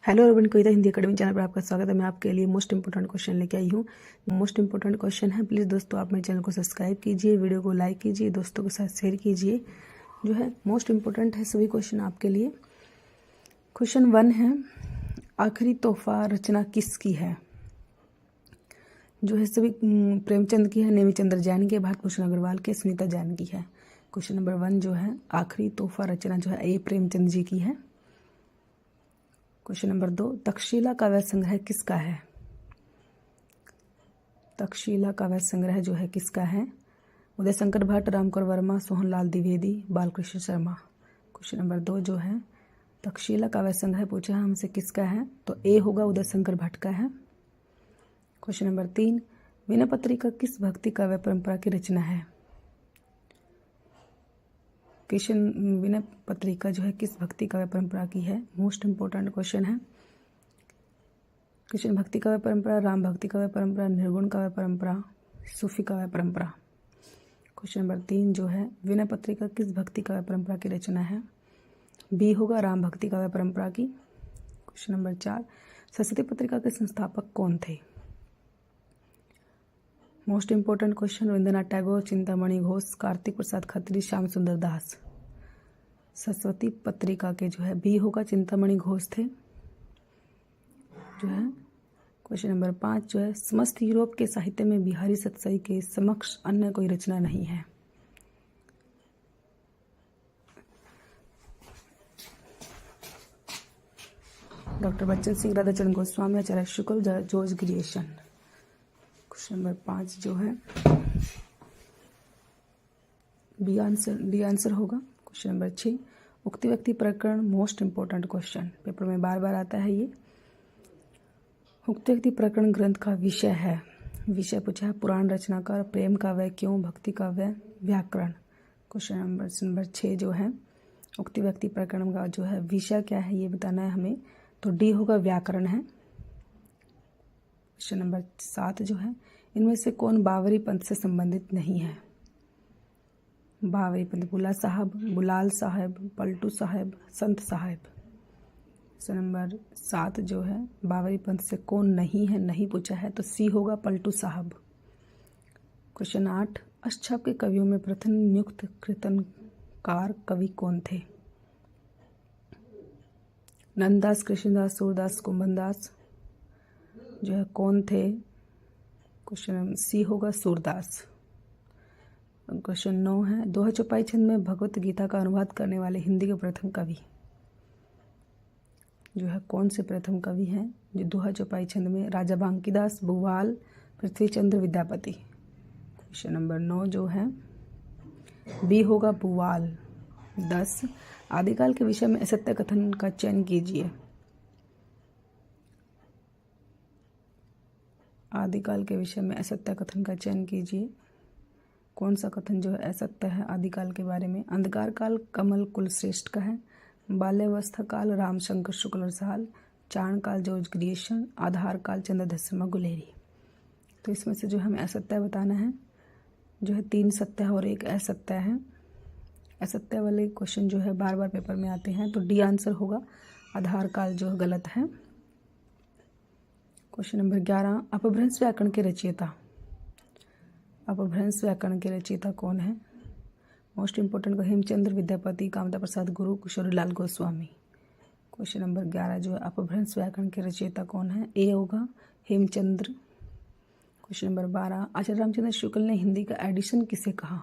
Hello everyone, कविता Hindi academy channel पर आपका स्वागत है। मैं आपके लिए मोस्ट इंपोर्टेंट क्वेश्चन लेके आई हूँ। मोस्ट इंपोर्टेंट क्वेश्चन है। प्लीज़ दोस्तों, आप मेरे चैनल को सब्सक्राइब कीजिए, वीडियो को लाइक कीजिए, दोस्तों के साथ शेयर कीजिए। जो है मोस्ट इंपोर्टेंट है सभी क्वेश्चन आपके लिए। क्वेश्चन 1 है, आखिरी तोहफा रचना किसकी है? जो है सभी प्रेमचंद की है, नेमीचंद्र जैन की, भारत भूषण अग्रवाल की, सुनीता जैन की है। क्वेश्चन नंबर 1 जो है, आखिरी तोहफा रचना जो है ए प्रेमचंद जी की है। क्वेश्चन नंबर 2, तक्षशिला काव्य संग्रह किसका है? तक्षशिला काव्य संग्रह जो है किसका है? उदय शंकर भट्ट, रामकर वर्मा, सोहनलाल द्विवेदी, बालकृष्ण शर्मा। क्वेश्चन नंबर 2 जो है, तक्षशिला काव्य संग्रह पूछा है हमसे किसका है, तो ए होगा उदय शंकर भट्ट का है। क्वेश्चन नंबर 3, विनय पत्रिका किस भक्ति काव्य परंपरा की रचना है? कृष्ण विनय पत्रिका जो है किस भक्ति काव्य परंपरा की है? मोस्ट इंपोर्टेंट क्वेश्चन है। कृष्ण भक्ति काव्य परंपरा, राम भक्ति काव्य परंपरा, निर्गुण काव्य परंपरा, सूफी काव्य परंपरा। क्वेश्चन नंबर 3 जो है, विनय पत्रिका किस भक्ति काव्य परंपरा की रचना है? बी होगा राम भक्ति काव्य परंपरा की। क्वेश्चन नंबर 4, सरस्वती पत्रिका के संस्थापक कौन थे? Most important question, Rabindranath Tagore, Chintamani Ghosh, Kartik Prasad Khatri, Shyam Sundar Das. Saraswati पत्रिका के जो है बी होगा चिंतामणि घोष थे जो है। क्वेश्चन नंबर 5 जो है, समस्त यूरोप के साहित्य में बिहारी सतसई के समक्ष अन्य कोई रचना नहीं है। डॉक्टर बच्चन सिंह, राधाचरण गोस्वामी, आचार्य शुक्ल, जॉर्ज ग्रियर्सन। क्वेश्चन नंबर 5 जो है डी आंसर होगा। क्वेश्चन नंबर 6, उक्ति व्यक्ति प्रकरण, मोस्ट इंपोर्टेंट क्वेश्चन, पेपर में बार बार आता है ये। उक्ति व्यक्ति प्रकरण ग्रंथ का विषय है। विषय पूछा है पुराण रचनाकार, प्रेम काव्य, क्यों, भक्ति काव्य, व्याकरण। क्वेश्चन नंबर 6 जो है, उक्ति व्यक्ति प्रकरण का जो है विषय क्या है ये बताना है हमें, तो डी होगा व्याकरण है। क्वेश्चन नंबर 7 जो है, इनमें से कौन बावरी पंथ से संबंधित नहीं है? बावरी पंथ, बुला साहब, बुलाल साहब, पलटू साहब, संत साहब। क्वेश्चन नंबर 7 जो है, बावरी पंथ से कौन नहीं है, नहीं पूछा है, तो सी होगा पलटू साहब। क्वेश्चन 8, अष्टछाप के कवियों में प्रथम नियुक्त कीर्तनकार कवि कौन थे? नंददास, कृष्णदास, सूरदास, कुंभनदास जो है कौन थे? क्वेश्चन सी होगा सूरदास। क्वेश्चन 9 है, दोहा चौपाई छंद में भगवत गीता का अनुवाद करने वाले हिंदी के प्रथम कवि जो है कौन से प्रथम कवि हैं जो दोहा चौपाई छंद में? राजा बांकीदास, बुवाल, पृथ्वीचंद्र विद्यापति। क्वेश्चन नंबर 9 जो है बी होगा बुवाल। 10, आदिकाल के विषय में असत्य कथन का चयन कीजिए। आदिकाल के विषय में असत्य कथन का चयन कीजिए। कौन सा कथन जो है असत्य है आदिकाल के बारे में? अंधकार काल कमल कुलश्रेष्ठ का है, बाल्यावस्था काल रामशंकर शुक्ल रसाल, चारण काल जॉर्ज ग्रियर्सन, आधार काल चंद्रधर शर्मा गुलेरी। तो इसमें से जो हमें असत्य बताना है जो है 3 सत्य है और 1 असत्य है। असत्य वाले क्वेश्चन जो है बार बार पेपर में आते हैं, तो डी आंसर होगा, आधार काल जो है गलत है। क्वेश्चन नंबर 11, अपभ्रंश व्याकरण के रचयिता। अपभ्रंश व्याकरण के रचयिता कौन है? मोस्ट इंपोर्टेंट, हेमचंद्र विद्यापति, कामता प्रसाद गुरु, किशोरीलाल गोस्वामी। क्वेश्चन नंबर 11 जो है, अपभ्रंश व्याकरण के रचयिता कौन है? ए होगा हेमचंद्र। क्वेश्चन नंबर 12, आचार्य रामचंद्र शुक्ल ने हिंदी का एडिशन किसे कहा?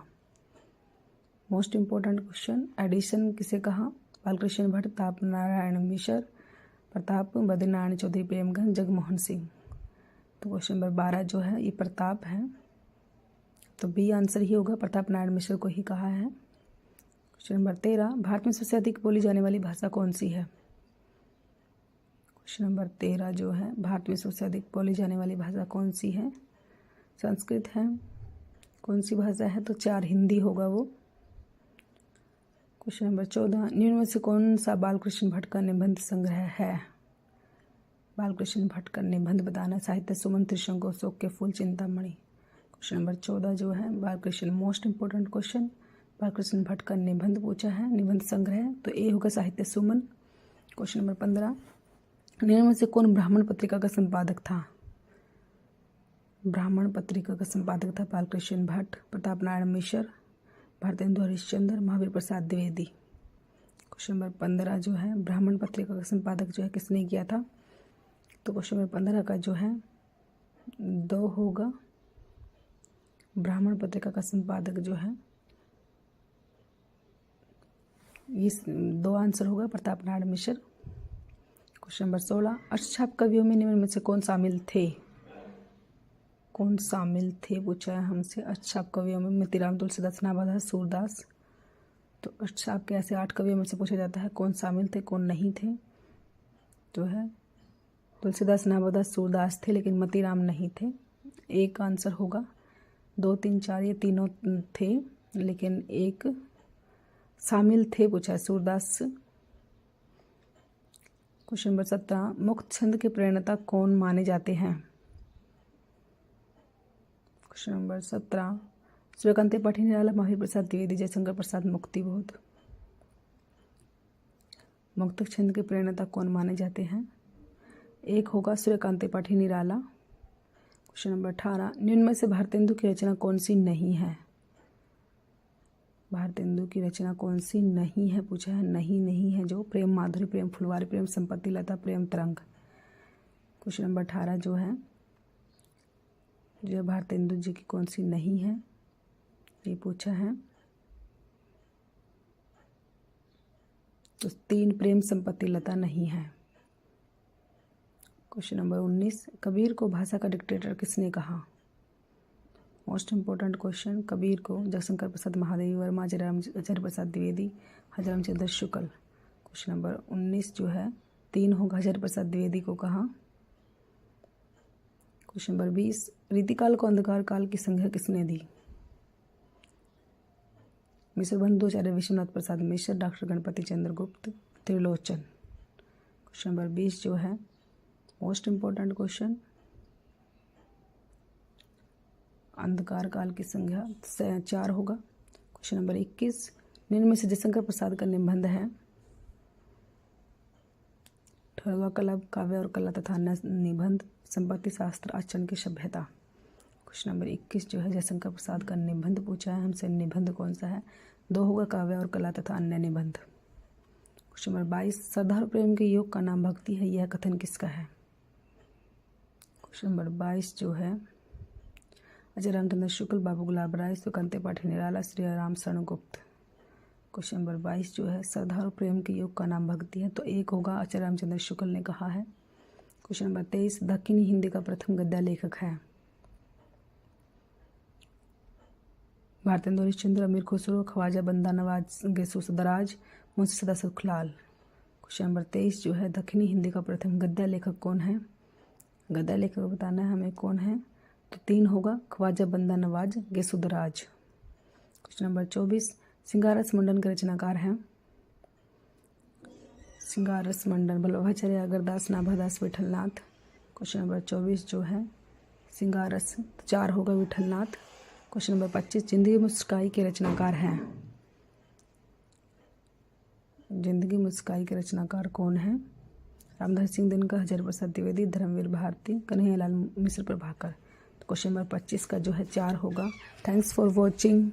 मोस्ट इंपोर्टेंट क्वेश्चन, एडिशन किसे कहा? बालकृष्ण भट्ट, ताप नारायण मिश्र, प्रताप, बद्रीनारायण चौधरी, प्रेमगंज, जगमोहन सिंह। तो क्वेश्चन नंबर 12 जो है ये प्रताप है, तो बी आंसर ही होगा, प्रताप नारायण मिश्र को ही कहा है। क्वेश्चन नंबर 13, भारत में सबसे अधिक बोली जाने वाली भाषा कौन सी है? क्वेश्चन नंबर 13 जो है, भारत में सबसे अधिक बोली जाने वाली भाषा कौन सी है? संस्कृत है। कौन सी भाषा है? तो 4 हिंदी होगा वो। क्वेश्चन नंबर 14, निम्न में से कौन सा बालकृष्ण भट्ट का निबंध संग्रह है? बालकृष्ण भट्ट का निबंध बताना, साहित्य सुमन, त्रिशंकु, अशोक के फूल, चिंतामणि। क्वेश्चन नंबर 14 जो है Balkrishna, most important question, Balkrishna Bhatt का निबंध पूछा है, निबंध संग्रह, तो ए होगा साहित्य सुमन। क्वेश्चन नंबर 15, निम्न में से कौन ब्राह्मण पत्रिका का संपादक था? ब्राह्मण पत्रिका का संपादक था बालकृष्ण भट्ट, प्रताप नारायण मिश्र, भारतेंदु हरिश्चंद्र, महावीर प्रसाद द्विवेदी। क्वेश्चन नंबर 15 जो है ब्राह्मण पत्रिका का संपादक जो है किसने किया था? तो क्वेश्चन नंबर 15 का जो है 2 होगा। ब्राह्मण पत्रिका का संपादक जो है इस 2 आंसर होगा, प्रताप नारायण मिश्र। क्वेश्चन नंबर 16 अष्टछाप कवियों में निम्न में से कौन शामिल थे? कौन शामिल थे पूछा है हमसे। अष्टछाप कवियों में मोतीराम, तुलसीदास, नाभादास, सूरदास। तो अष्टछाप के ऐसे 8 कवियों में से पूछा जाता है कौन शामिल थे कौन नहीं थे। जो है तुलसीदास, नाभादास, सूरदास थे लेकिन मोतीराम नहीं थे। एक आंसर होगा। 2, 3, 4 ये तीनों थे लेकिन एक शामिल थे पूछा है, सूरदास। क्वेश्चन नंबर 17 मुक्त छंद के प्रणेता कौन माने जाते हैं? क्वेश्चन नंबर 17 सूर्यकांत त्रिपाठी, निराला, महावीर प्रसाद द्विवेदी, जयशंकर प्रसाद, मुक्तिबोध। मुक्त छंद के प्रणेता कौन माने जाते हैं? एक होगा सूर्यकांत त्रिपाठी, निराला। क्वेश्चन नंबर 18 निम्न में से भारतेंदु की रचना कौन सी नहीं है? भारतेंदु की रचना कौन सी नहीं है पूछा है। नहीं है जो प्रेम माधुरी, प्रेम फुलवारी, प्रेम संपत्ति लता, प्रेम तरंग। क्वेश्चन नंबर 18 जो है भारतेंदु जी की कौन सी नहीं है ये पूछा है। तो 3 प्रेम संपत्ति लता नहीं है। क्वेश्चन नंबर 19 कबीर को भाषा का डिक्टेटर किसने कहा? Most important question. कबीर को जयशंकर प्रसाद महादेवी वर्मा, आचार्य प्रसाद द्विवेदी, हजाराम चंद्र शुक्ल। क्वेश्चन नंबर 19 जो है 3 होगा, आचार्य प्रसाद द्विवेदी को कहा। क्वेश्चन नंबर 20 रीतिकाल को अंधकार काल की संज्ञा किसने दी? मिश्र बंधु, आचार्य विश्वनाथ प्रसाद मिश्र, डॉक्टर गणपति चंद्र गुप्त, त्रिलोचन। क्वेश्चन नंबर 20 जो है मोस्ट इंपॉर्टेंट क्वेश्चन। अंधकार काल की संज्ञा 4 होगा। क्वेश्चन नंबर 21 निम्न में से जयशंकर प्रसाद का निबंध है। ठहरवा कला, काव्य और कला तथा अन्य निबंध, संपत्ति शास्त्र, आचरण की सभ्यता। क्वेश्चन नंबर 21 जो है जयशंकर प्रसाद का निबंध पूछा है हमसे। निबंध कौन सा है? 2 होगा, काव्य और कला तथा अन्य निबंध। क्वेश्चन नंबर 22 श्रद्धा और प्रेम के योग का नाम भक्ति है, यह कथन किसका है? क्वेश्चन नंबर 22 जो है अजय रामचंद्र शुक्ल, बाबू गुलाब राय, सूर्यकांत त्रिपाठी, निराला, श्री राम शरण गुप्त। क्वेश्चन नंबर 22 जो है श्रद्धा और प्रेम के योग का नाम भक्ति है, तो 1 होगा, आचार्य रामचंद्र शुक्ल ने कहा है। क्वेश्चन नंबर 23 दक्षिणी हिंदी का प्रथम गद्य लेखक है? भारतेंदु हरिश्चंद्र, अमीर खुसरो, ख्वाजा बंदा नवाज, गेसु सदराज, मुंशी सदा सुखलाल। क्वेश्चन नंबर 23 जो है दक्षिणी हिंदी का प्रथम गद्य लेखक कौन है? गद्य लेखक बताना है हमें कौन है। तो 3 होगा, ख्वाजा बंदा नवाज, गेसुदराज। क्वेश्चन नंबर 24 श्रृंगार रस मंडन के रचनाकार हैं? श्रृंगार रस मंडन वल्लभाचार्य, अगरदास, नाभादास, विठलनाथ। क्वेश्चन नंबर 24 जो है श्रृंगार रस 4 होगा, विठलनाथ। क्वेश्चन नंबर 25 जिंदगी मुस्काई के रचनाकार हैं? जिंदगी मुस्काई के रचनाकार कौन है? रामधारी सिंह दिनकर, हजारी प्रसाद द्विवेदी, धर्मवीर भारती, कन्हैयालाल मिश्र, प्रभाकर। तो क्वेश्चन नंबर 25 का जो है 4 होगा। Thanks for watching.